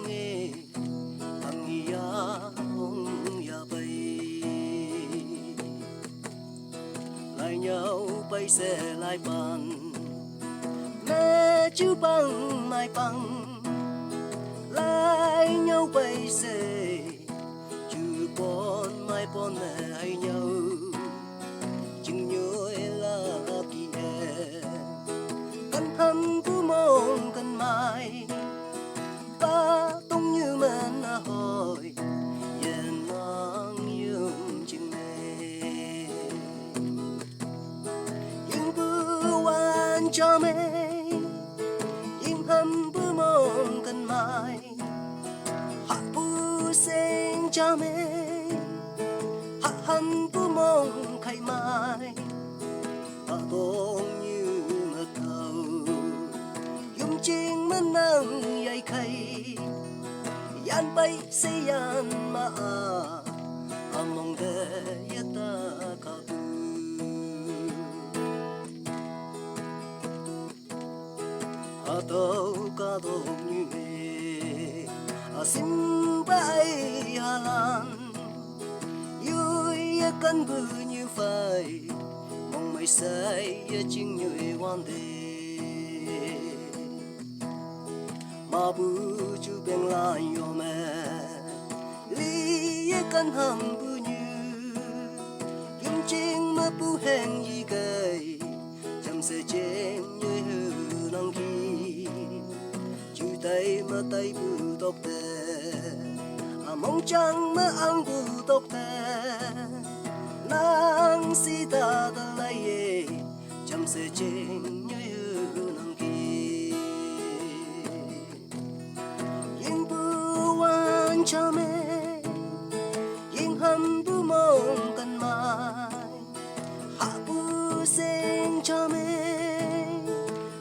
nghe thằng ya ông ya bay lại nhau bay xe lại bằng mẹ chú bằng mai bằng lại nhau bay xe chú con mai con mẹ hay nhau chừng nhớ là kia căn hâm cứ mong căn mai ta tung như men hỏi yên mang yêu chừng này những bữa quan cho mẹ những hâm bữa mong căn mai hạ bữa sen cho mẹ hạ hâm bữa mong khai mai ta tung như mà cầu dùng chiên mình nâng dây khay yan bay say yan ma among de yata ka atau ka dong như me asim bay halan yui kan bu như phai mong mai say ching như wan de mà bu chú bên lại yo mẹ li căn hầm bu như kim chinh mà bu hẹn gì cây chăm sẽ chém như hư năng kỳ chú tay mà tay bu tóc tè mong trăng mà ăn bu tóc tè nang si ta ta lại chăm sẽ chém như hư năng kỳ cha mẹ yên hâm bu mong cần mai hạ bu sen cha mẹ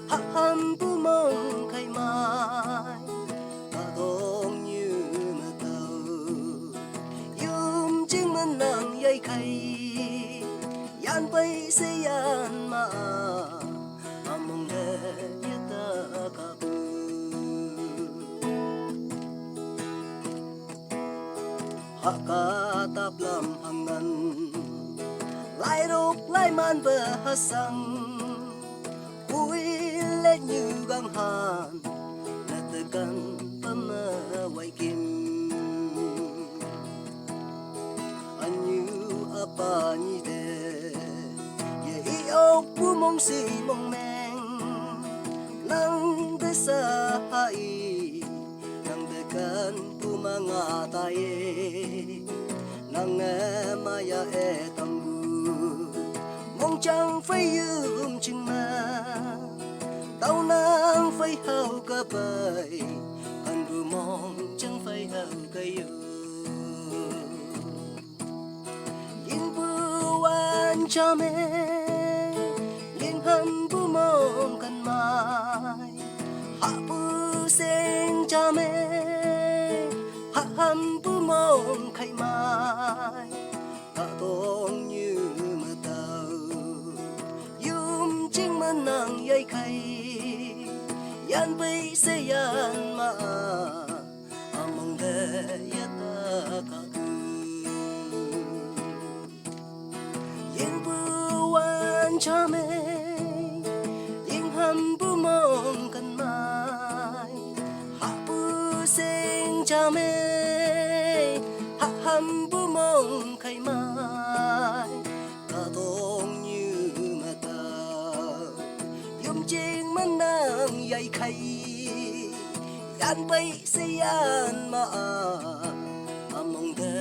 hạ hâm bu mong khai mai ta đông như mà tàu yum chính mình nàng dây khay yan bay se yan mà mong lệ ta cả haka taplam hangan lai rok lai man bờ hasang hui lệ như gang han na te kan tâm wai kim anyu apa ni de ye hi ok pu mong si mong meng nang de sa hai nang de kan mga taye nang maya tambu mong chẳng phải chừng mà tao nang phải hao cả bầy cần bu mong chẳng phải hao cây yên bu an cha mẹ yên hâm bu mong cần mai hạ bu sen cha mẹ hâm bu mong khai mai ta tông như mà tàu yum chính mà nàng dây khay yan bay se yan mà mong de yata ka yên bu an cha mẹ yên hâm bu mong cần mai hạ bu sen cha mẹ hâm bu mong khai mai ta tông như mà tàu yum chiên mình nàng dây khay yan bay se yan mà mong de